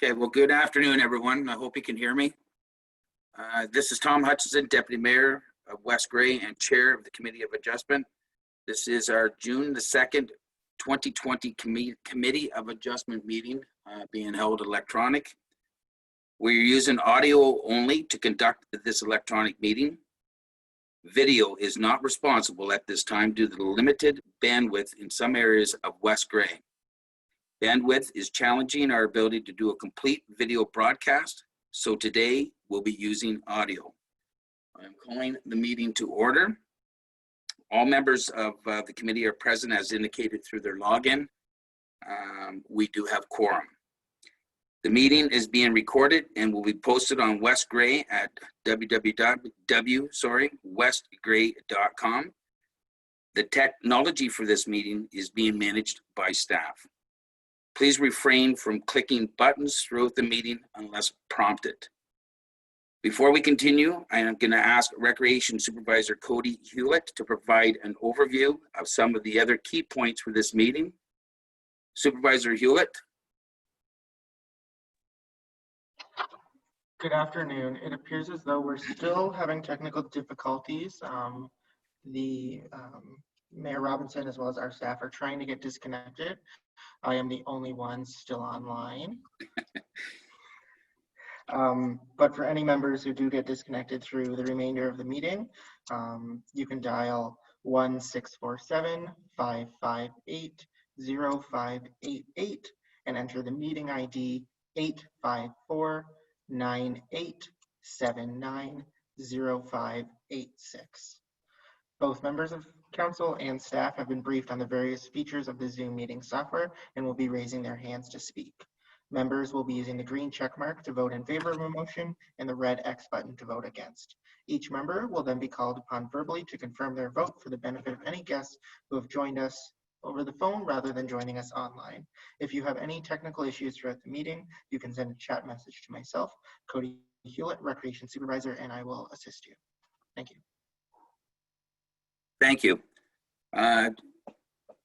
Okay, well, good afternoon, everyone. I hope you can hear me. This is Tom Hutchison, Deputy Mayor of West Grey and Chair of the Committee of Adjustment. This is our June the 2nd, 2020 Committee of Adjustment meeting being held electronic. We're using audio only to conduct this electronic meeting. Video is not responsible at this time due to the limited bandwidth in some areas of West Grey. Bandwidth is challenging our ability to do a complete video broadcast, so today we'll be using audio. I'm calling the meeting to order. All members of the committee are present as indicated through their login. We do have quorum. The meeting is being recorded and will be posted on West Grey at www.westgrey.com. The technology for this meeting is being managed by staff. Please refrain from clicking buttons throughout the meeting unless prompted. Before we continue, I am going to ask Recreation Supervisor Cody Hewlett to provide an overview of some of the other key points for this meeting. Supervisor Hewlett. Good afternoon. It appears as though we're still having technical difficulties. Mayor Robinson, as well as our staff, are trying to get disconnected. I am the only one still online. But for any members who do get disconnected through the remainder of the meeting, you can dial 1-647-558-0588 and enter the meeting ID 854-9879-0586. Both members of Council and staff have been briefed on the various features of the Zoom meeting software and will be raising their hands to speak. Members will be using the green check mark to vote in favor of a motion and the red X button to vote against. Each member will then be called upon verbally to confirm their vote for the benefit of any guests who have joined us over the phone rather than joining us online. If you have any technical issues throughout the meeting, you can send a chat message to myself, Cody Hewlett, Recreation Supervisor, and I will assist you. Thank you. Thank you.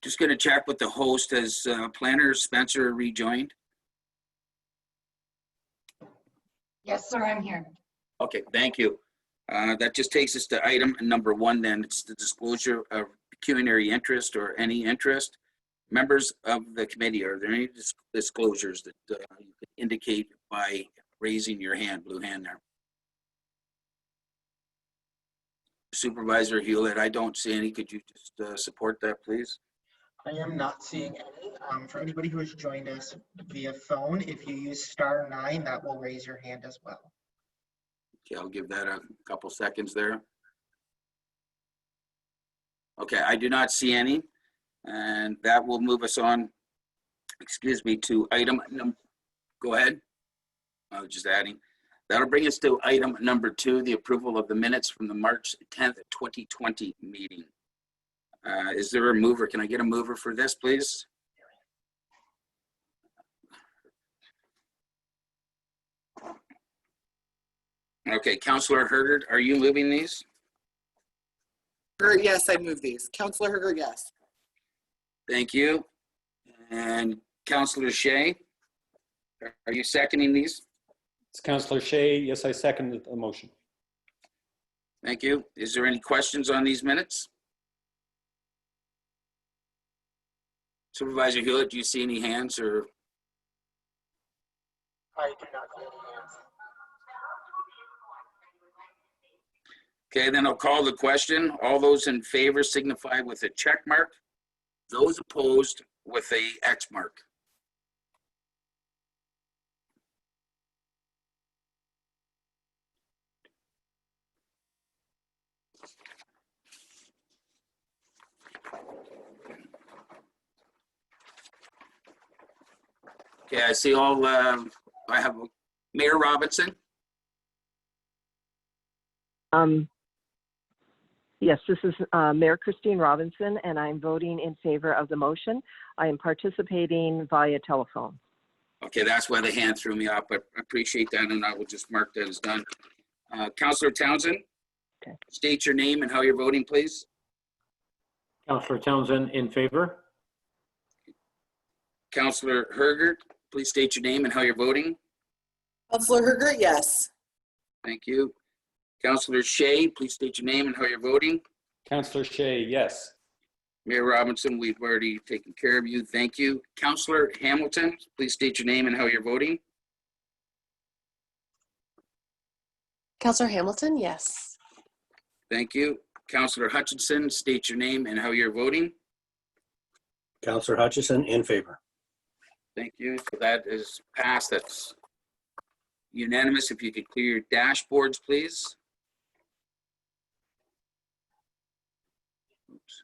Just going to check with the host. Has Planner Spencer rejoined? Yes, sir, I'm here. Okay, thank you. That just takes us to item number 1 then. It's the disclosure of pecuniary interest or any interest. Members of the committee, are there any disclosures that you can indicate by raising your hand, blue hand there? Supervisor Hewlett, I don't see any. Could you just support that, please? I am not seeing any. For anybody who has joined us via phone, if you use *9, that will raise your hand as well. Okay, I'll give that a couple seconds there. Okay, I do not see any, and that will move us on, excuse me, to item number, go ahead. I was just adding. That'll bring us to item number 2, the approval of the minutes from the March 10th, 2020 meeting. Is there a mover? Can I get a mover for this, please? Okay, Councillor Hergert, are you moving these? Yes, I move these. Councillor Hergert, yes. Thank you. And Councillor Shea, are you seconding these? It's Councillor Shea. Yes, I second the motion. Thank you. Is there any questions on these minutes? Supervisor Hewlett, do you see any hands or? I do not see any hands. Okay, then I'll call the question. All those in favor signify with a check mark. Those opposed with a X mark. Okay, I see all, I have Mayor Robinson. Yes, this is Mayor Christine Robinson, and I'm voting in favor of the motion. I am participating via telephone. Okay, that's why the hand threw me off, but I appreciate that, and I will just mark that as done. Councillor Townsend, Okay. State your name and how you're voting, please. Councillor Townsend, in favor. Councillor Hergert, please state your name and how you're voting. Counselor Herger, yes. Thank you. Counselor Shay, please state your name and how you're voting. Counselor Shay, yes. Mayor Robinson, we've already taken care of you. Thank you. Counselor Hamilton, please state your name and how you're voting. Counselor Hamilton, yes. Thank you. Counselor Hutchinson, state your name and how you're voting. Counselor Hutchison, in favor. Thank you. So that is passed. That's unanimous. If you could clear your dashboards, please. Oops.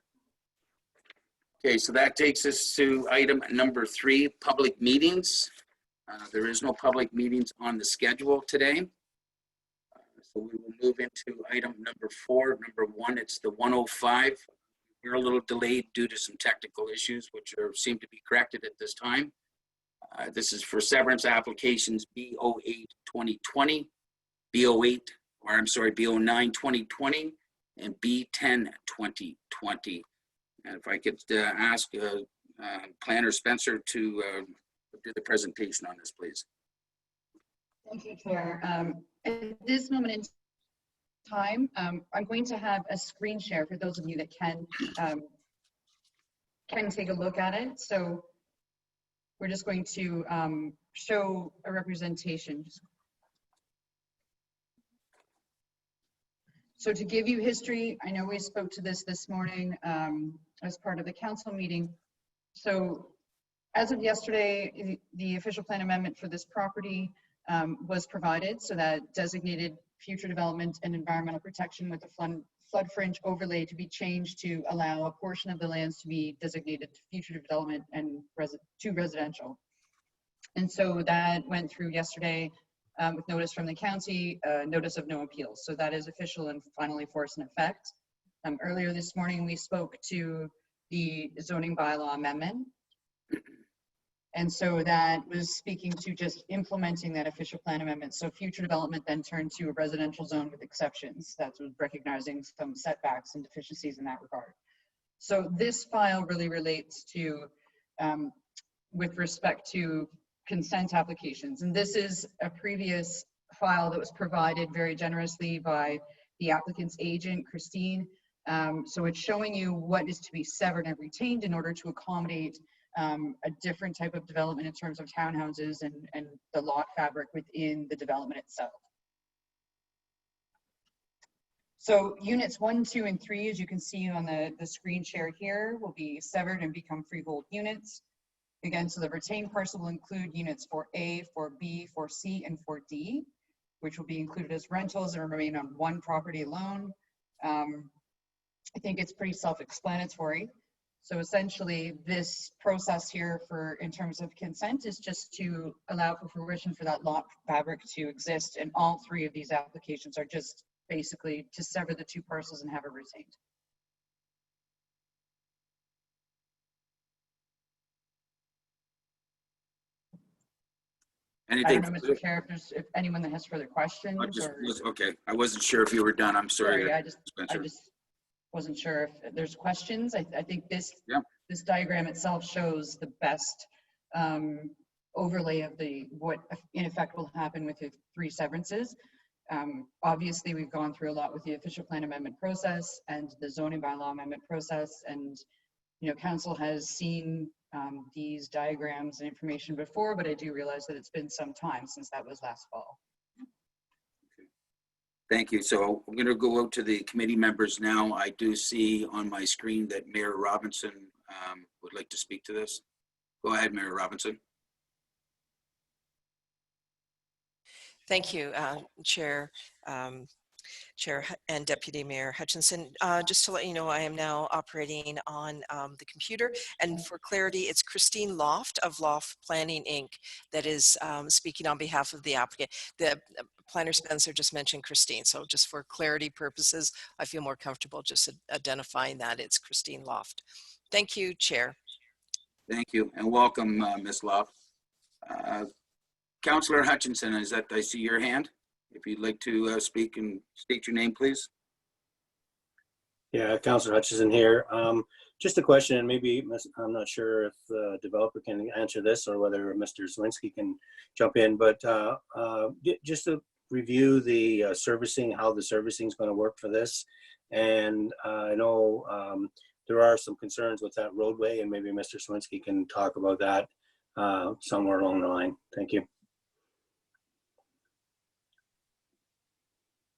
Okay, so that takes us to item number 3, public meetings. There is no public meetings on the schedule today. So we will move into item number 4. Number 1, it's the 105. We're a little delayed due to some technical issues, which seem to be corrected at this time. This is for severance applications B08 2020, B09 2020, and B10 2020. And if I could ask Planner Spencer to do the presentation on this, please. Thank you, Chair. At this moment in time, I'm going to have a screen share for those of you that can take a look at it. So we're just going to show a representation. So to give you history, I know we spoke to this morning as part of the council meeting. So as of yesterday, the official plan amendment for this property was provided, so that designated future development and environmental protection with a flood fringe overlay to be changed to allow a portion of the lands to be designated to future development and to residential. And so that went through yesterday with notice from the county, notice of no appeals. So that is official and finally force in effect. Earlier this morning, we spoke to the zoning bylaw amendment. And so that was speaking to just implementing that official plan amendment. So future development then turned to a residential zone with exceptions. That's recognizing some setbacks and deficiencies in that regard. So this file really relates to, with respect to consent applications. And this is a previous file that was provided very generously by the applicant's agent, Christine. So it's showing you what is to be severed and retained in order to accommodate a different type of development in terms of townhouses and the lot fabric within the development itself. So units 1, 2, and 3, as you can see on the screen share here, will be severed and become freehold units. Again, so the retained parcel will include units 4A, 4B, 4C, and 4D, which will be included as rentals and remain on one property alone. I think it's pretty self-explanatory. So essentially, this process here in terms of consent is just to allow for fruition for that lot fabric to exist. And all 3 of these applications are just basically to sever the 2 parcels and have it retained. I Anything? don't know, Mr. Chair, if anyone that has further questions. Okay, I wasn't sure if you were done. I'm sorry. I just wasn't sure if there's questions. I think this diagram itself shows the best overlay of what in effect will happen with the 3 severances. Obviously, we've gone through a lot with the official plan amendment process and the zoning bylaw amendment process, and council has seen these diagrams and information before, but I do realize that it's been some time since that was last fall. Thank you. So I'm going to go out to the committee members now. I do see on my screen that Mayor Robinson would like to speak to this. Go ahead, Mayor Robinson. Thank you, Chair and Deputy Mayor Hutchinson. Just to let you know, I am now operating on the computer, and for clarity, it's Christine Loft of Loft Planning, Inc. that is speaking on behalf of the applicant. The Planner Spencer just mentioned Christine, so just for clarity purposes, I feel more comfortable just identifying that it's Christine Loft. Thank you, Chair. Thank you, and welcome, Ms. Loft. Councillor Hutchinson, I see your hand. If you'd like to speak and state your name, please. Yeah, Councillor Hutchison here. Just a question, and maybe I'm not sure if the developer can answer this or whether Mr. Zwinski can jump in, but just to review the servicing, how the servicing is going to work for this. And I know there are some concerns with that roadway, and maybe Mr. Swinski can talk about that somewhere along the line. Thank you.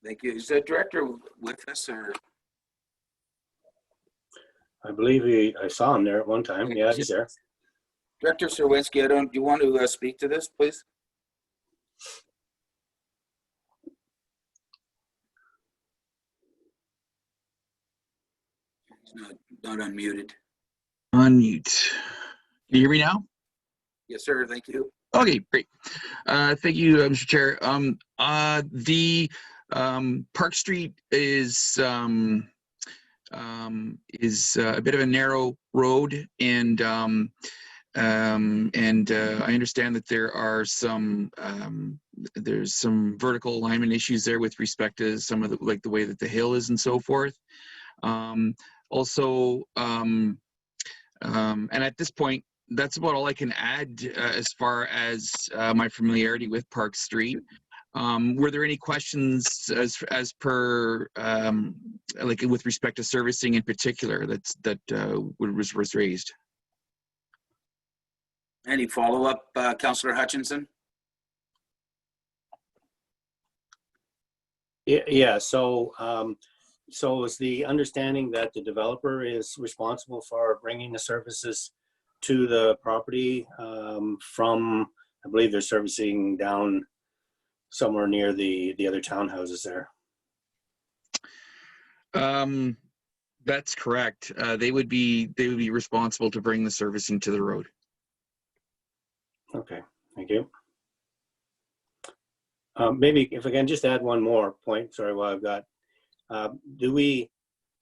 Thank you. Is the director with us, or? I believe I saw him there at one time. Yeah, he's there. Director Serwinski, do you want to speak to this, please? He's not unmuted. Unmute. Can you hear me now? Yes, sir. Thank you. Okay, great. Thank you, Mr. Chair. The Park Street is a bit of a narrow road, and I understand that there are there's some vertical alignment issues there with respect to some of the way that the hill is and so forth. And at this point, that's about all I can add as far as my familiarity with Park Street. Were there any questions as per with respect to servicing in particular that was raised? Any follow-up, Councillor Hutchinson? Yeah. So is the understanding that the developer is responsible for bringing the services to the property from, I believe they're servicing down somewhere near the other townhouses there? That's correct. They would be responsible to bring the servicing to the road. Okay, thank you. Maybe if I can just add one more point, sorry, while I've got, do we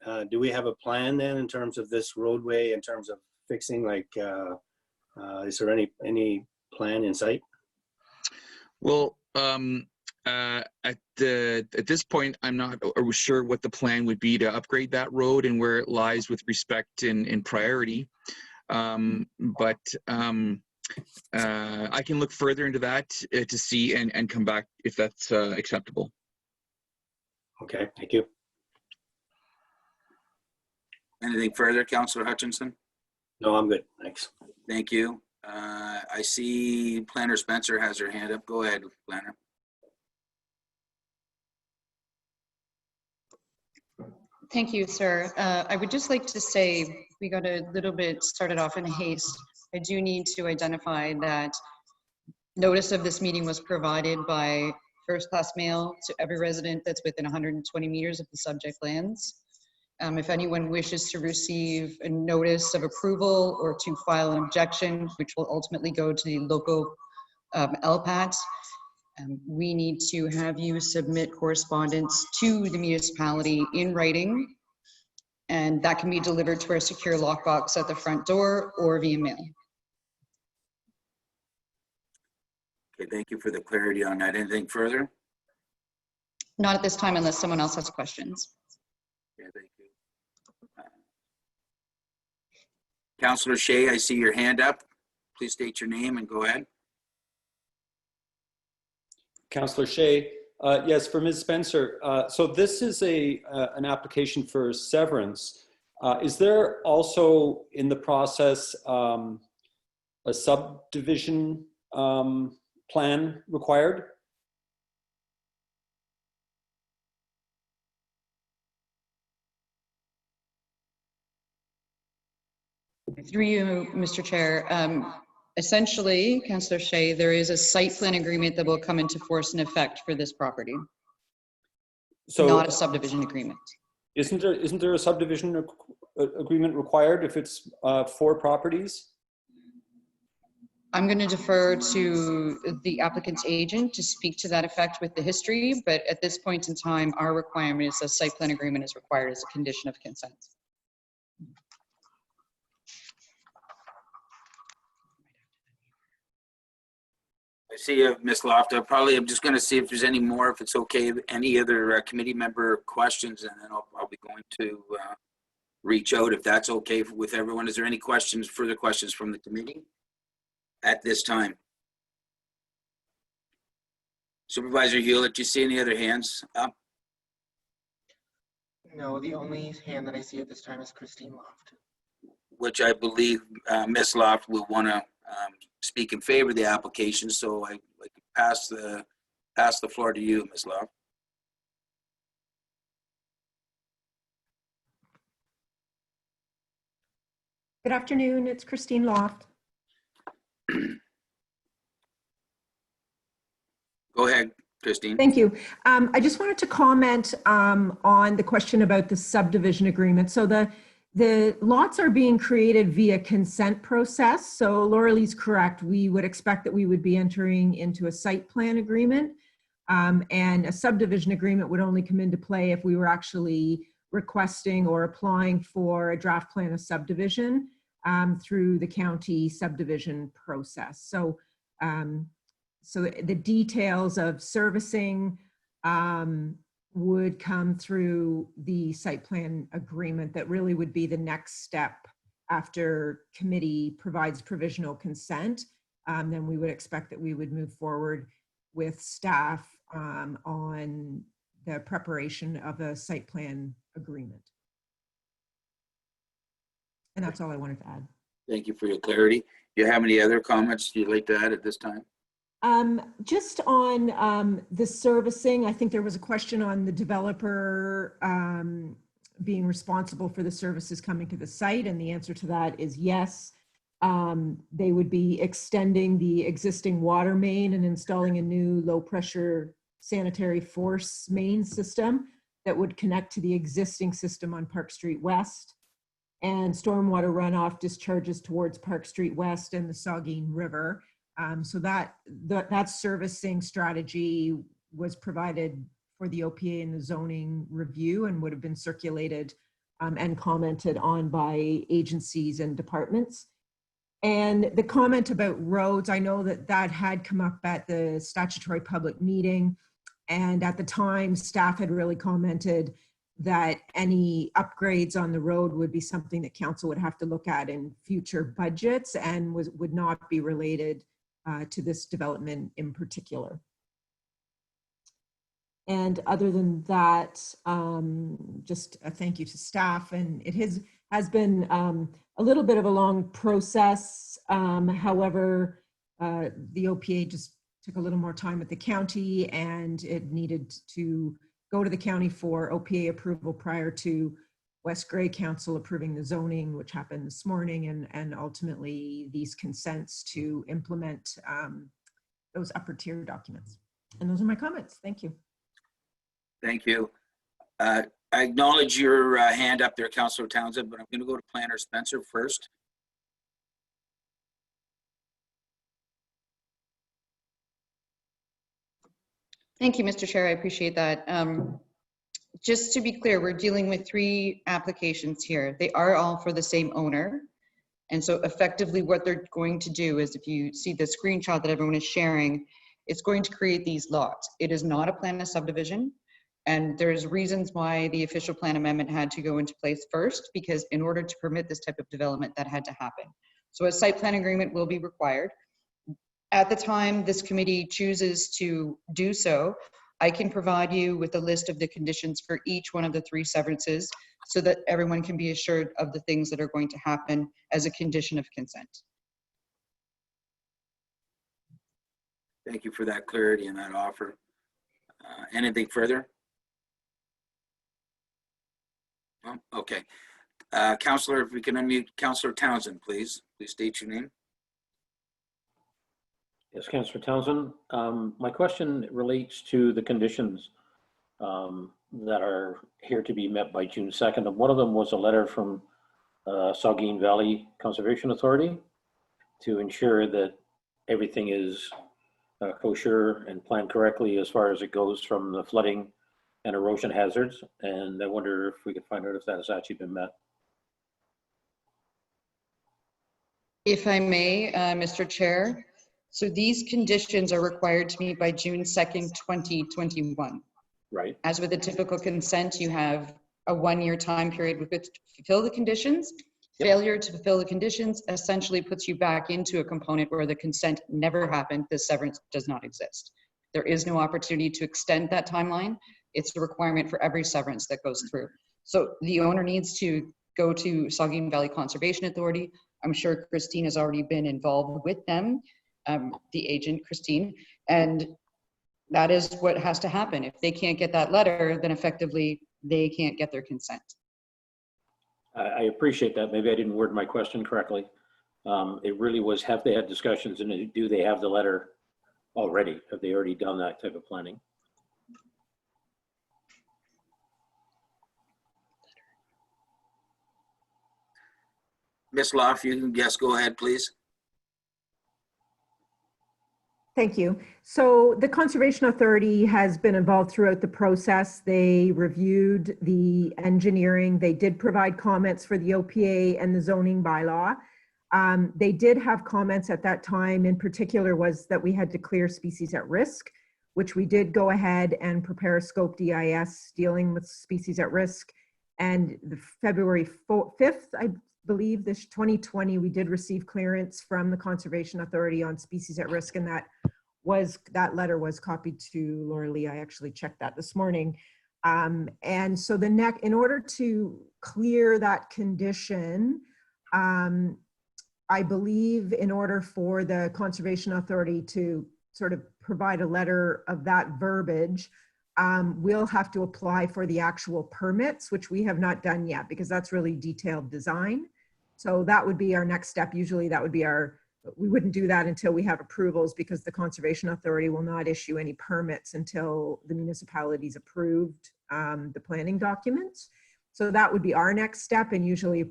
have a plan then in terms of this roadway, in terms of fixing, is there any plan in sight? Well, at this point, I'm not sure what the plan would be to upgrade that road and where it lies with respect in priority. But I can look further into that to see and come back if that's acceptable. Okay, thank you. Anything further, Councillor Hutchinson? No, I'm good. Thanks. Thank you. I see Planner Spencer has her hand up. Go ahead, Planner. Thank you, sir. I would just like to say we got a little bit started off in haste. I do need to identify that notice of this meeting was provided by first-class mail to every resident that's within 120 meters of the subject lands. If anyone wishes to receive a notice of approval or to file an objection, which will ultimately go to the local LPAT, we need to have you submit correspondence to the municipality in writing, and that can be delivered to our secure lockbox at the front door or via mail. Okay, thank you for the clarity on that. Anything further? Not at this time unless someone else has questions. Yeah, thank you. Councillor Shea, I see your hand up. Please state your name and go ahead. Councillor Shea, yes, for Ms. Spencer. So this is an application for severance. Is there also in the process a subdivision plan required? Through you, Mr. Chair. Essentially, Councillor Shea, there is a site plan agreement that will come into force and effect for this property. So not a subdivision agreement. Isn't there a subdivision agreement required if it's 4 properties? I'm going to defer to the applicant's agent to speak to that effect with the history, but at this point in time, our requirement is a site plan agreement is required as a condition of consent. I see Ms. Loft. I'm just going to see if there's any more, if it's okay, any other committee member questions, and then I'll be going want to reach out, if that's okay with everyone. Is there any questions, further questions from the committee at this time? Supervisor Hewlett, do you see any other hands up? No, the only hand that I see at this time is Christine Loft. Which I believe Ms. Loft will want to speak in favor of the application, so I pass the floor to you, Ms. Loft. Good afternoon, it's Christine Loft. Go ahead, Christine. Thank you. I just wanted to comment on the question about the subdivision agreement. So the lots are being created via consent process. So Laura Lee's correct. We would expect that we would be entering into a site plan agreement, and a subdivision agreement would only come into play if we were actually requesting or applying for a draft plan of subdivision through the county subdivision process. So the details of servicing would come through the site plan agreement. That really would be the next step after committee provides provisional consent. Then we would expect that we would move forward with staff on the preparation of a site plan agreement. And that's all I wanted to add. Thank you for your clarity. Do you have any other comments you'd like to add at this time? Just on the servicing, I think there was a question on the developer being responsible for the services coming to the site, and the answer to that is yes. They would be extending the existing water main and installing a new low pressure sanitary force main system that would connect to the existing system on Park Street West. And stormwater runoff discharges towards Park Street West and the Saugeen River. So that servicing strategy was provided for the OPA in the zoning review and would have been circulated and commented on by agencies and departments. And the comment about roads, I know that had come up at the statutory public meeting. And at the time, staff had really commented that any upgrades on the road would be something that council would have to look at in future budgets and would not be related to this development in particular. And other than that, just a thank you to staff. And it has been a little bit of a long process. However, the OPA just took a little more time at the county, and it needed to go to the county for OPA approval prior to West Grey Council approving the zoning, which happened this morning, and ultimately these consents to implement those upper tier documents. And those are my comments. Thank you. Thank you. I acknowledge your hand up there, Councillor Townsend, but I'm going to go to Planner Spencer first. Thank you, Mr. Chair. I appreciate that. Just to be clear, we're dealing with 3 applications here. They are all for the same owner. And so effectively what they're going to do is, if you see the screenshot that everyone is sharing, it's going to create these lots. It is not a plan of subdivision. And there's reasons why the official plan amendment had to go into place first, because in order to permit this type of development, that had to happen. So a site plan agreement will be required. At the time this committee chooses to do so, I can provide you with a list of the conditions for each one of the 3 severances so that everyone can be assured of the things that are going to happen as a condition of consent. Thank you for that clarity and that offer. Anything further? Oh, okay. Councillor, if we can unmute Councillor Townsend, please. Please state your name. Yes, Councillor Townsend. My question relates to the conditions that are here to be met by June 2nd. And one of them was a letter from Saugeen Valley Conservation Authority to ensure that everything is kosher and planned correctly as far as it goes from the flooding and erosion hazards. And I wonder if we could find out if that has actually been met. If I may, Mr. Chair. So these conditions are required to meet by June 2nd, 2021. Right. As with a typical consent, you have a 1-year time period with which to fulfill the conditions. Yep. Failure to fulfill the conditions essentially puts you back into a component where the consent never happened, the severance does not exist. There is no opportunity to extend that timeline. It's a requirement for every severance that goes through. So the owner needs to go to Saugeen Valley Conservation Authority. I'm sure Christine has already been involved with them, the agent, Christine, and that is what has to happen. If they can't get that letter, then effectively they can't get their consent. I appreciate that. Maybe I didn't word my question correctly. It really was, have they had discussions and do they have the letter already? Have they already done that type of planning? Ms. Loft, you can, yes, go ahead, please. Thank you. So the Conservation Authority has been involved throughout the process. They reviewed the engineering. They did provide comments for the OPA and the zoning bylaw. They did have comments at that time. In particular was that we had to clear species at risk, which we did go ahead and prepare a scope DIS dealing with species at risk. And the February 5th, I believe, this 2020, we did receive clearance from the Conservation Authority on species at risk, and that letter was copied to Laura Lee. I actually checked that this morning. And so in order to clear that condition, I believe in order for the Conservation Authority to sort of provide a letter of that verbiage, we'll have to apply for the actual permits, which we have not done yet because that's really detailed design. So that would be our next step. Usually that would be we wouldn't do that until we have approvals because the Conservation Authority will not issue any permits until the municipality's approved the planning documents. So that would be our next step, and usually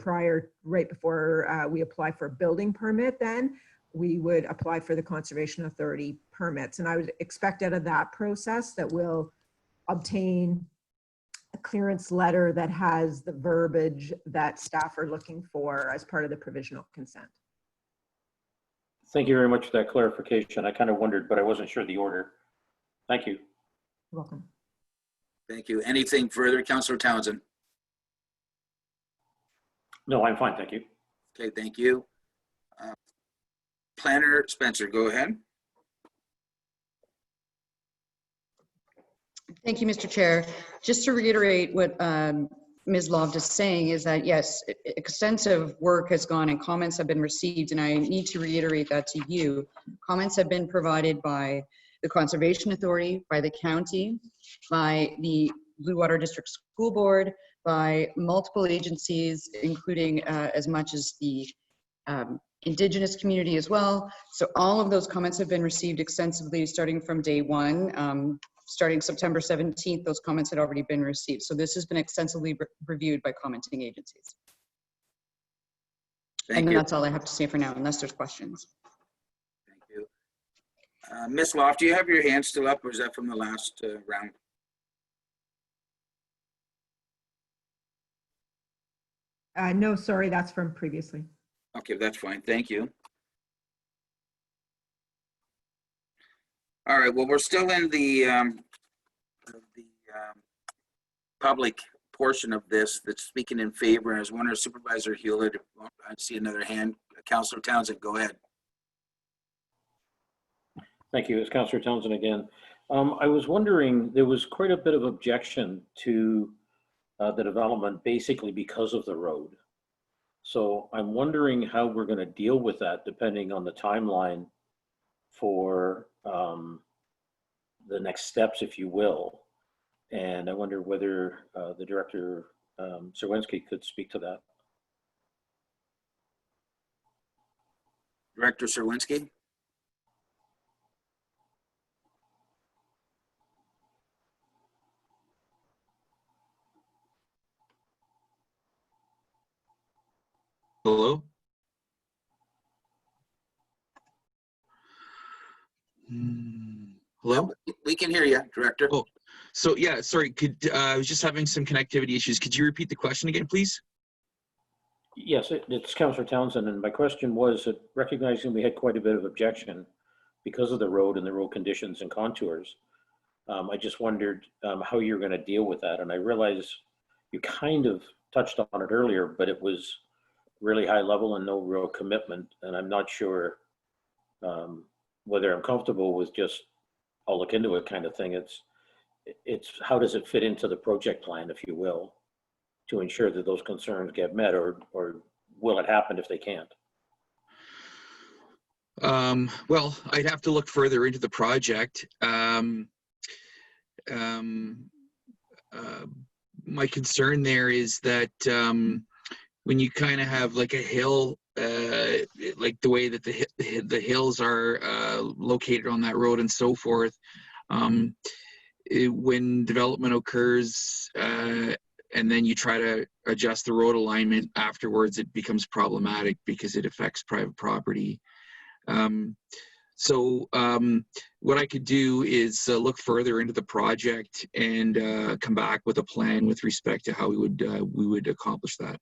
right before we apply for a building permit, then we would apply for the Conservation Authority permits. And I would expect out of that process that we'll obtain a clearance letter that has the verbiage that staff are looking for as part of the provisional consent. Thank you very much for that clarification. I kind of wondered, but I wasn't sure the order. Thank you. You're welcome. Thank you. Anything further, Councillor Townsend? No, I'm fine. Thank you. Okay, thank you. Planner Spencer, go ahead. Thank you, Mr. Chair. Just to reiterate what Ms. Loft is saying is that, yes, extensive work has gone and comments have been received, and I need to reiterate that to you. Comments have been provided by the Conservation Authority, by the county, by the Blue Water District School Board, by multiple agencies, including as much as the Indigenous community as well. So all of those comments have been received extensively starting from day one. Starting September 17th, those comments had already been received. So this has been extensively reviewed by commenting agencies. Thank you. That's all I have to say for now, unless there's questions. Thank you. Ms. Loft, do you have your hand still up, or is that from the last round? No, sorry, that's from previously. Okay, that's fine. Thank you. All right, well, we're still in the public portion of this that's speaking in favor. I was wondering, Supervisor Hewlett, I see another hand. Councillor Townsend, go ahead. Thank you. It's Councillor Townsend again. I was wondering, there was quite a bit of objection to the development basically because of the road. So I'm wondering how we're going to deal with that depending on the timeline for the next steps, if you will. And I wonder whether the Director Serwinski could speak to that. Director Serwinski? Hello? Hello? We can hear you, Director. Oh, so yeah, sorry, I was just having some connectivity issues. Could you repeat the question again, please? Yes, it's Councillor Townsend, and my question was that recognizing we had quite a bit of objection because of the road and the road conditions and contours, I just wondered how you're going to deal with that. And I realize you kind of touched on it earlier, but it was really high level and no real commitment. And I'm not sure whether I'm comfortable with just, I'll look into it kind of thing. It's how does it fit into the project plan, if you will, to ensure that those concerns get met, or will it happen if they can't? Well, I'd have to look further into the project. My concern there is that when you kind of have like a hill, like the way that the hills are located on that road and so forth, when development occurs and then you try to adjust the road alignment afterwards, it becomes problematic because it affects private property. So what I could do is look further into the project and come back with a plan with respect to how we would accomplish that.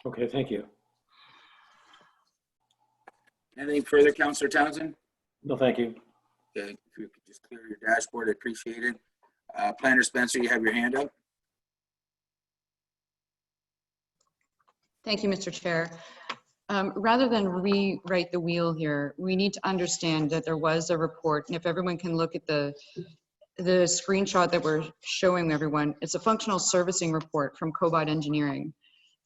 Okay, thank you. Anything further, Councillor Townsend? No, thank you. Okay, if you could just clear your dashboard, I appreciate it. Planner Spencer, you have your hand up. Thank you, Mr. Chair. Rather than rewrite the wheel here, we need to understand that there was a report, and if everyone can look at the screenshot that we're showing everyone, it's a functional servicing report from Cobot Engineering.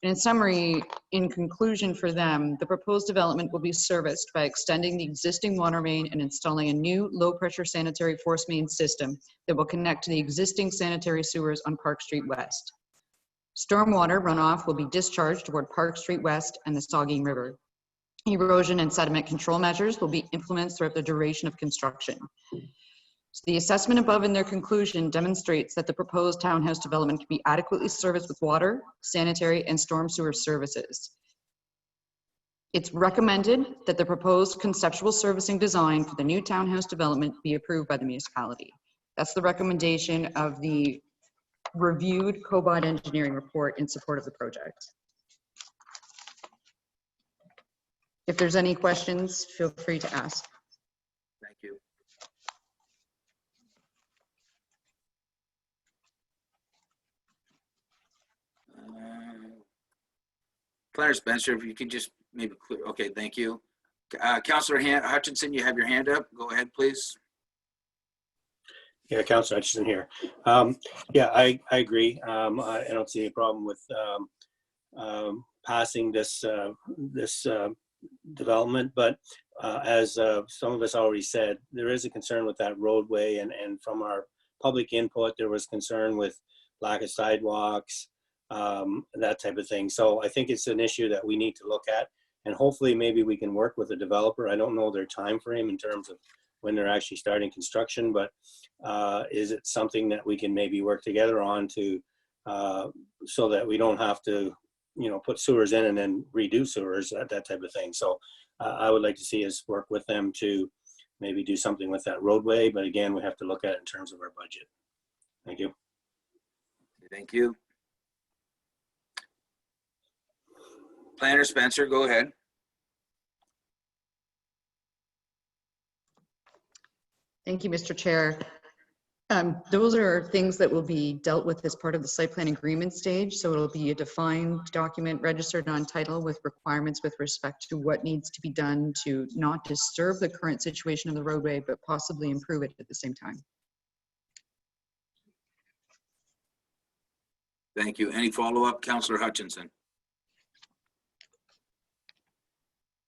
And in summary, in conclusion for them, the proposed development will be serviced by extending the existing water main and installing a new low-pressure sanitary force main system that will connect to the existing sanitary sewers on Park Street West. Stormwater runoff will be discharged toward Park Street West and the Saugeen River. Erosion and sediment control measures will be implemented throughout the duration of construction. So the assessment above in their conclusion demonstrates that the proposed townhouse development can be adequately serviced with water, sanitary, and storm sewer services. It's recommended that the proposed conceptual servicing design for the new townhouse development be approved by the municipality. That's the recommendation of the reviewed Cobot Engineering report in support of the project. If there's any questions, feel free to ask. Thank you. Planner Spencer, if you could just maybe clear, okay, thank you. Councillor Hutchinson, you have your hand up. Go ahead, please. Yeah, Councillor Hutchinson here. Yeah, I agree. I don't see any problem with passing this development, but as some of us already said, there is a concern with that roadway, and from our public input, there was concern with lack of sidewalks, that type of thing. So I think it's an issue that we need to look at, and hopefully maybe we can work with the developer. I don't know their time frame in terms of when they're actually starting construction, but is it something that we can maybe work together on to so that we don't have to, you know, put sewers in and then redo sewers, that type of thing. So I would like to see us work with them to maybe do something with that roadway, but again, we have to look at it in terms of our budget. Thank you. Thank you. Planner Spencer, go ahead. Thank you, Mr. Chair. Those are things that will be dealt with as part of the site plan agreement stage. So it'll be a defined document registered on title with requirements with respect to what needs to be done to not disturb the current situation of the roadway, but possibly improve it at the same time. Thank you. Any follow-up, Councillor Hutchinson?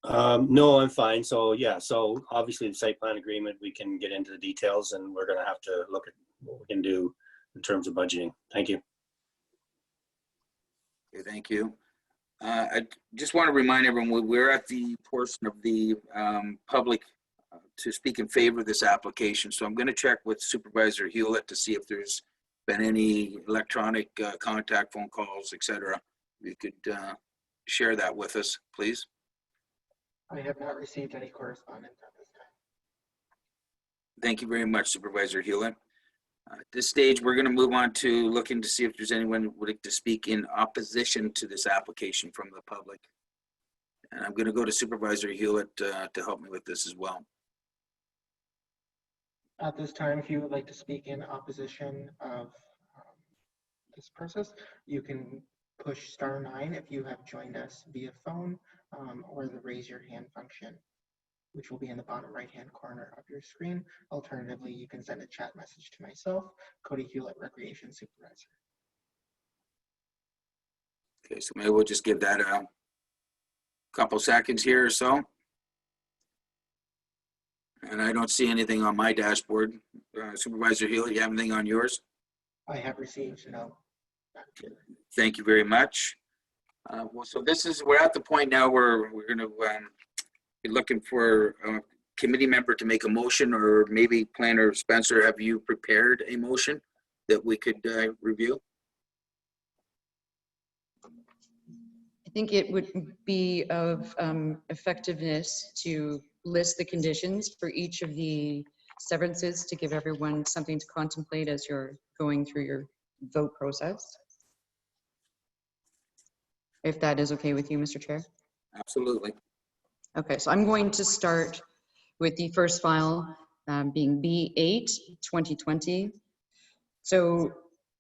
No, I'm fine. So yeah, so obviously the site plan agreement, we can get into the details, and we're going to have to look at what we can do in terms of budgeting. Thank you. Okay, thank you. I just want to remind everyone, we're at the portion of the public to speak in favor of this application. So I'm going to check with Supervisor Hewlett to see if there's been any electronic contact, phone calls, etc. You could share that with us, please. I have not received any correspondence at this time. Thank you very much, Supervisor Hewlett. At this stage, we're going to move on to looking to see if there's anyone who would like to speak in opposition to this application from the public. And I'm going to go to Supervisor Hewlett to help me with this as well. At this time, if you would like to speak in opposition of this process. You can push *9 if you have joined us via phone, or the raise your hand function, which will be in the bottom right-hand corner of your screen. Alternatively, you can send a chat message to myself, Cody Hewlett, Recreation Supervisor. Okay, so maybe we'll just give that a couple seconds here or so. And I don't see anything on my dashboard. Supervisor Hewlett, you have anything on yours? I have received no. Thank you very much. Well, so we're at the point now where we're going to be looking for a committee member to make a motion, or maybe Planner Spencer, have you prepared a motion that we could review? I think it would be of effectiveness to list the conditions for each of the severances to give everyone something to contemplate as you're going through your vote process. If that is okay with you, Mr. Chair. Absolutely. Okay, so I'm going to start with the first file being B8 2020. So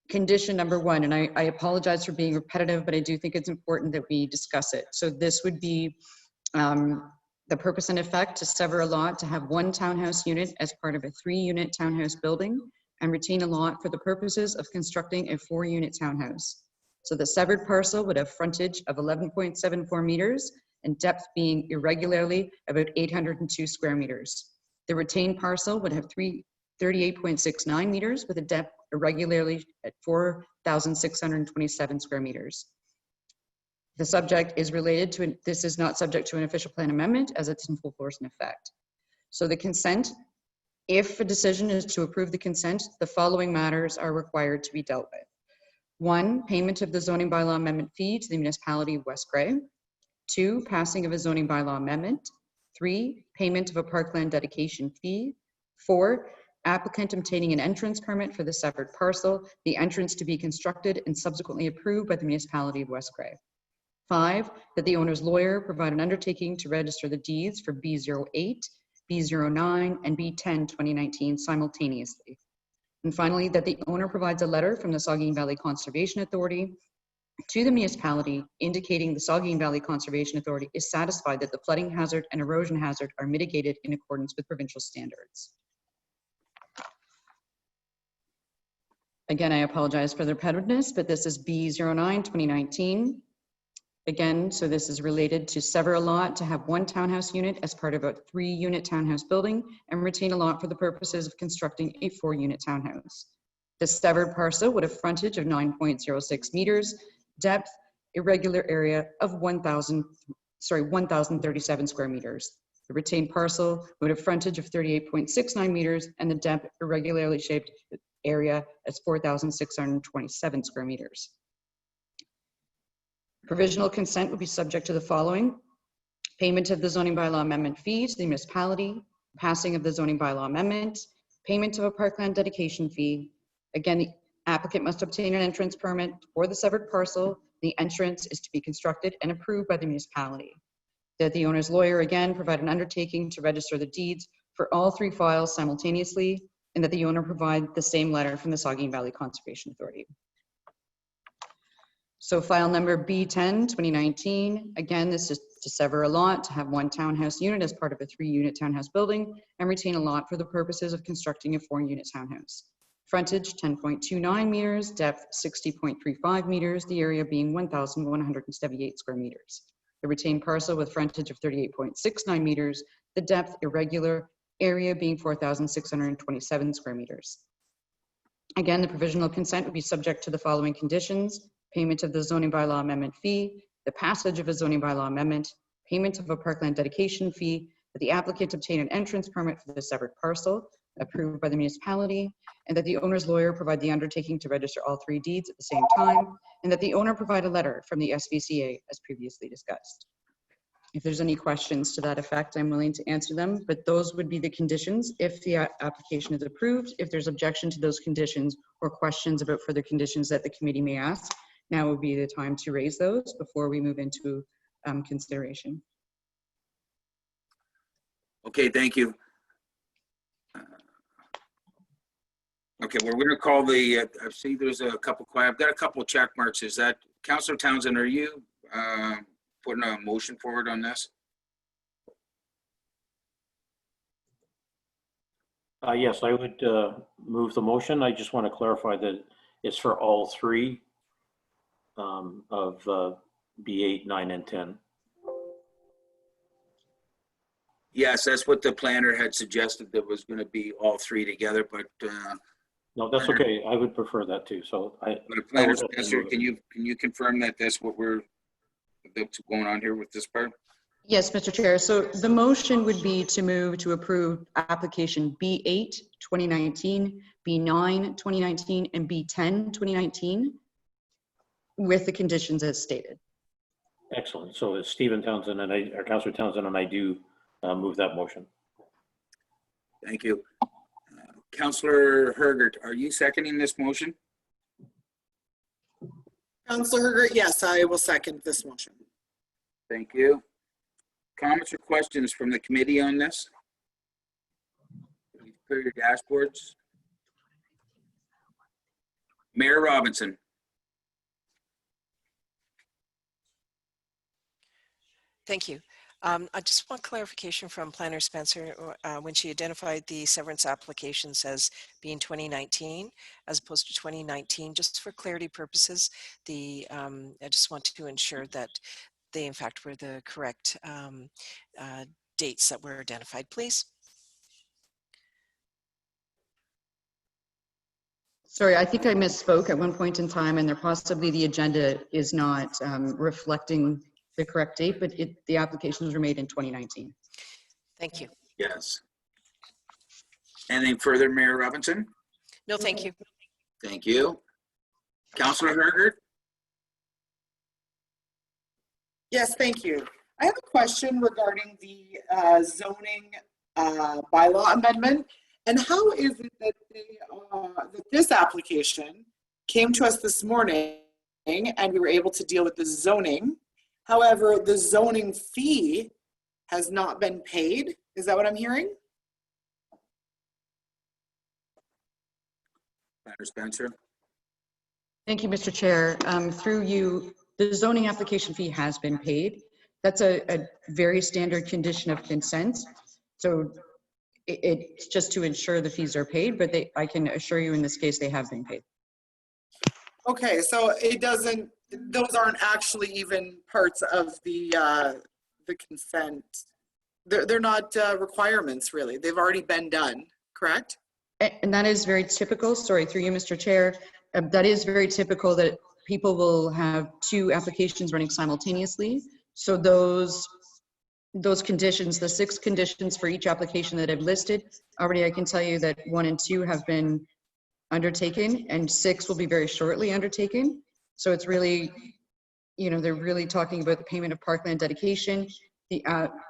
condition number 1, and I apologize for being repetitive, but I do think it's important that we discuss it. So this would be the purpose and effect to sever a lot to have 1 townhouse unit as part of a 3-unit townhouse building and retain a lot for the purposes of constructing a 4-unit townhouse. So the severed parcel would have frontage of 11.74 meters and depth being irregularly about 802 square meters. The retained parcel would have 38.69 meters with a depth irregularly at 4,627 square meters. The subject is related to, this is not subject to an official plan amendment as it's in full force and effect. So the consent, if a decision is to approve the consent, the following matters are required to be dealt with. 1, payment of the zoning bylaw amendment fee to the Municipality of West Grey. 2, passing of a zoning bylaw amendment. 3, payment of a parkland dedication fee. 4, applicant obtaining an entrance permit for the severed parcel, the entrance to be constructed and subsequently approved by the Municipality of West Grey. 5, that the owner's lawyer provide an undertaking to register the deeds for B08, B09, and B10 2019 simultaneously. And finally, that the owner provides a letter from the Saugeen Valley Conservation Authority to the municipality indicating the Saugeen Valley Conservation Authority is satisfied that the flooding hazard and erosion hazard are mitigated in accordance with provincial standards. Again, I apologize for the repetitiveness, but this is B09 2019. Again, so this is related to sever a lot to have 1 townhouse unit as part of a 3-unit townhouse building and retain a lot for the purposes of constructing a 4-unit townhouse. The severed parcel would have frontage of 9.06 meters, depth, irregular area of 1,037 square meters. The retained parcel would have frontage of 38.69 meters and the depth, irregularly shaped area as 4,627 square meters. Provisional consent would be subject to the following: payment of the zoning bylaw amendment fee to the municipality, passing of the zoning bylaw amendment, payment of a parkland dedication fee. Again, the applicant must obtain an entrance permit for the severed parcel. The entrance is to be constructed and approved by the municipality. That the owner's lawyer, again, provide an undertaking to register the deeds for all 3 files simultaneously, and that the owner provide the same letter from the Saugeen Valley Conservation Authority. So file number B10 2019, again, this is to sever a lot to have 1 townhouse unit as part of a 3-unit townhouse building and retain a lot for the purposes of constructing a 4-unit townhouse. Frontage 10.29 meters, depth 60.35 meters, the area being 1,178 square meters. The retained parcel with frontage of 38.69 meters, the depth irregular, area being 4,627 square meters. Again, the provisional consent would be subject to the following conditions: payment of the zoning bylaw amendment fee, the passage of a zoning bylaw amendment, payment of a parkland dedication fee, that the applicant obtain an entrance permit for the severed parcel approved by the municipality, and that the owner's lawyer provide the undertaking to register all 3 deeds at the same time, and that the owner provide a letter from the SVCA as previously discussed. If there's any questions to that effect, I'm willing to answer them, but those would be the conditions if the application is approved. If there's objection to those conditions or questions about further conditions that the committee may ask, now would be the time to raise those before we move into consideration. Okay, thank you. Okay, well, we're gonna call the, I see there's a couple quiet, I've got a couple of check marks. Is that, Councillor Townsend, are you putting a motion forward on this? Yes, I would move the motion. I just want to clarify that it's for all three of B8, 9, and 10. Yes, that's what the planner had suggested, that was gonna be all three together, but No, that's okay. I would prefer that too. So but Planner Spencer, can you confirm that that's that's going on here with this part? Yes, Mr. Chair. So the motion would be to move to approve application B8 2019, B9 2019, and B10 2019 with the conditions as stated. Excellent. So it's Stephen Townsend and or Councillor Townsend and I do move that motion. Thank you. Councillor Hergert, are you seconding this motion? Councillor Hergert, yes, I will second this motion. Thank you. Comments or questions from the committee on this? Clear your dashboards. Mayor Robinson. Thank you. I just want clarification from Planner Spencer when she identified the severance applications as being 2019 as opposed to 2019. Just for clarity purposes, I just want to ensure that they in fact were the correct dates that were identified, please. Sorry, I think I misspoke at one point in time, and there possibly the agenda is not reflecting the correct date, but the applications were made in 2019. Thank you. Yes. Anything further, Mayor Robinson? No, thank you. Thank you. Councillor Hergert? Yes, thank you. I have a question regarding the zoning bylaw amendment. And how is it that that this application came to us this morning and we were able to deal with the zoning? However, the zoning fee has not been paid. Is that what I'm hearing? Planner Spencer? Thank you, Mr. Chair. Through you, the zoning application fee has been paid. That's a very standard condition of consent. So it's just to ensure the fees are paid, but I can assure you in this case, they have been paid. Okay, so it doesn't, those aren't actually even parts of the consent. They're not requirements really. They've already been done, correct? And that is very typical. Sorry, through you, Mr. Chair. That is very typical that people will have two applications running simultaneously. So those conditions, the 6 conditions for each application that I've listed, already I can tell you that 1 and 2 have been undertaken and 6 will be very shortly undertaken. So it's really, you know, they're really talking about the payment of parkland dedication, the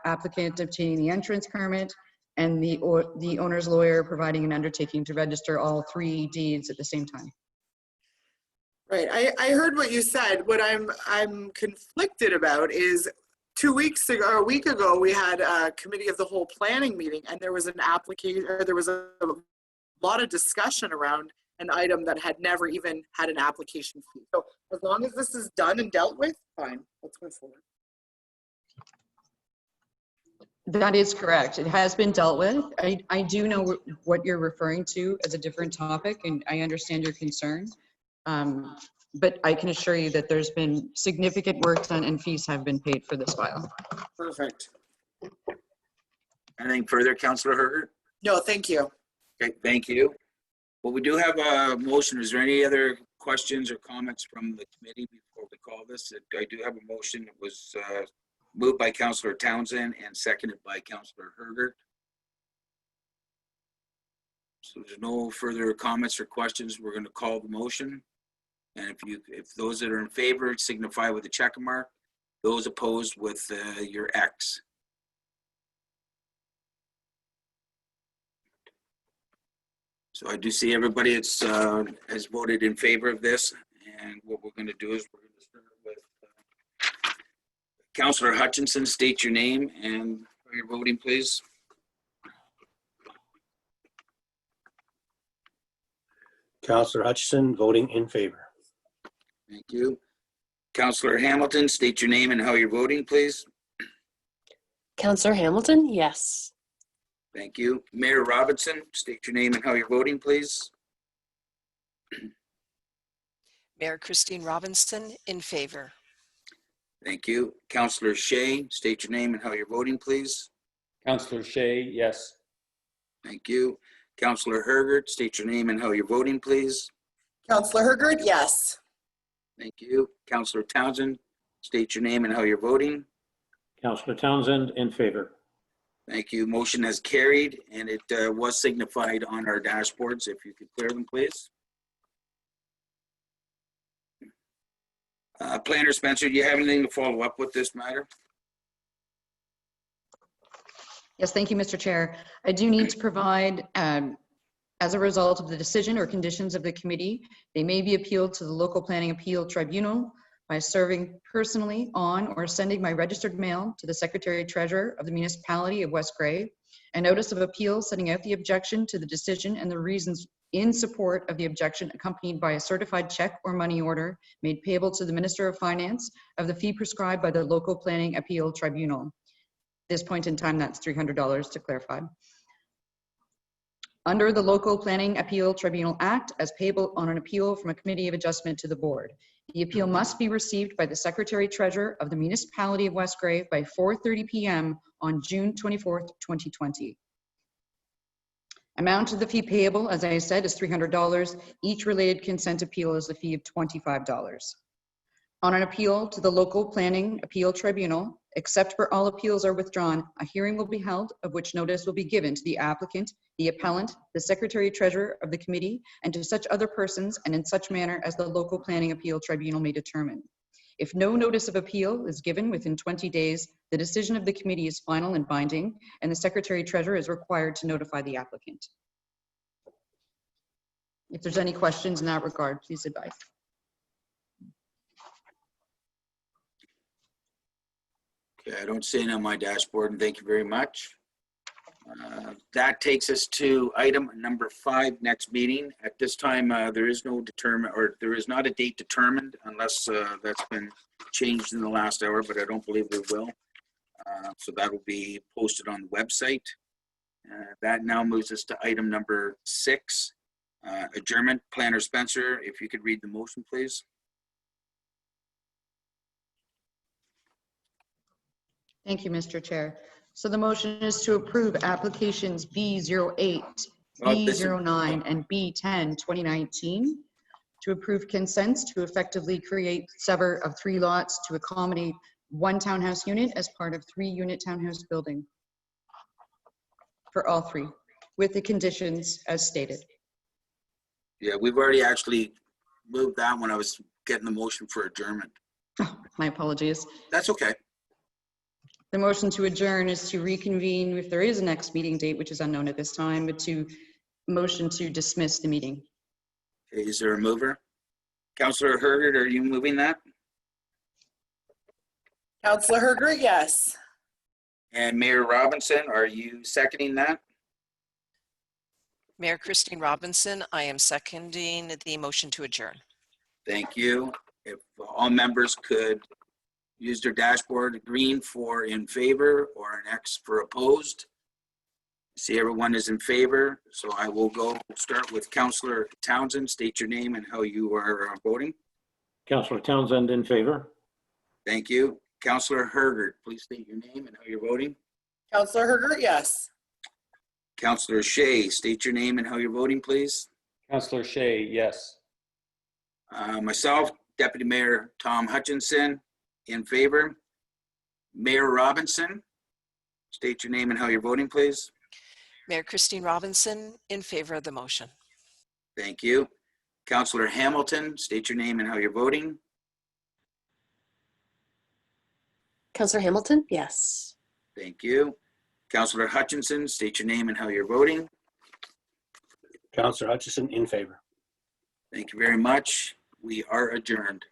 applicant obtaining the entrance permit, and the owner's lawyer providing an undertaking to register all 3 deeds at the same time. Right, I heard what you said. What I'm conflicted about is 2 weeks ago, or a week ago, we had a committee of the whole planning meeting, and there was an application, or there was a lot of discussion around an item that had never even had an application fee. So as long as this is done and dealt with, fine, let's move forward. That is correct. It has been dealt with. I do know what you're referring to as a different topic, and I understand your concern. But I can assure you that there's been significant work done and fees have been paid for this file. Perfect. Anything further, Councillor Hergert? No, thank you. Okay, thank you. Well, we do have a motion. Is there any other questions or comments from the committee before we call this? I do have a motion. It was moved by Councillor Townsend and seconded by Councillor Hergert. So there's no further comments or questions. We're going to call the motion. And if those that are in favor signify with a check mark, those opposed with your X. So I do see everybody has voted in favor of this. And what we're going to do is we're going to start with Councillor Hutchinson. State your name and where you're voting, please. Counselor Hutchison voting in favor. Thank you. Counselor Hamilton, state your name and how you're voting, please. Counselor Hamilton, yes. Thank you. Mayor Robinson, state your name and how you're voting, please. Mayor Christine Robinson, in favor. Thank you. Counselor Shea, state your name and how you're voting, please. Counselor Shay, yes. Thank you. Counselor Hergert, state your name and how you're voting, please. Counselor Hergert, yes. Thank you. Counselor Townsend, state your name and how you're voting. Counselor Townsend, in favor. Thank you. Motion has carried, and it was signified on our dashboards. If you could clear them, please. Planner Spencer, do you have anything to follow up with this matter? Yes, thank you, Mr. Chair. I do need to provide, as a result of the decision or conditions of the committee, they may be appealed to the local planning appeal tribunal by serving personally on or sending by registered mail to the Secretary Treasurer of the Municipality of West Grey a notice of appeal setting out the objection to the decision and the reasons in support of the objection, accompanied by a certified check or money order made payable to the Minister of Finance of the fee prescribed by the local planning appeal tribunal. At this point in time, that's $300 to clarify. Under the Local Planning Appeal Tribunal Act, as payable on an appeal from a committee of adjustment to the board. The appeal must be received by the Secretary Treasurer of the Municipality of West Grey by 4:30 p.m. on June 24th, 2020. Amount of the fee payable, as I said, is $300. Each related consent appeal is a fee of $25. On an appeal to the Local Planning Appeal Tribunal, except where all appeals are withdrawn, a hearing will be held of which notice will be given to the applicant, the appellant, the Secretary Treasurer of the committee, and to such other persons and in such manner as the Local Planning Appeal Tribunal may determine. If no notice of appeal is given within 20 days, the decision of the committee is final and binding, and the Secretary Treasurer is required to notify the applicant. If there's any questions in that regard, please advise. Okay, I don't see it on my dashboard, and thank you very much. That takes us to item number 5, next meeting. At this time, there is no there is not a date determined unless that's been changed in the last hour, but I don't believe we will. So that will be posted on the website. That now moves us to item number 6, adjournment. Planner Spencer, if you could read the motion, please. Thank you, Mr. Chair. So the motion is to approve applications B08, B09, and B10, 2019, to approve consents to effectively create sever of 3 lots to accommodate 1 townhouse unit as part of 3-unit townhouse building for all 3, with the conditions as stated. Yeah, we've already actually moved that when I was getting the motion for adjournment. Oh, my apologies. That's okay. The motion to adjourn is to reconvene if there is a next meeting date, which is unknown at this time, but to motion to dismiss the meeting. Okay, is there a mover? Councillor Hergert, are you moving that? Counselor Hergert, yes. And Mayor Robinson, are you seconding that? Mayor Christine Robinson, I am seconding the motion to adjourn. Thank you. If all members could use their dashboard, green for in favor or an X for opposed. See, everyone is in favor, so I will start with Councillor Townsend. State your name and how you are voting. Counselor Townsend, in favor. Thank you. Councillor Hergert, please state your name and how you're voting. Counselor Hergert, yes. Councillor Shea, state your name and how you're voting, please. Counselor Shay, yes. Myself, Deputy Mayor Tom Hutchinson, in favor. Mayor Robinson, state your name and how you're voting, please. Mayor Christine Robinson, in favor of the motion. Thank you. Councillor Hamilton, state your name and how you're voting. Counselor Hamilton, yes. Thank you. Councillor Hutchinson, state your name and how you're voting. Counselor Hutchison in favor. Thank you very much. We are adjourned.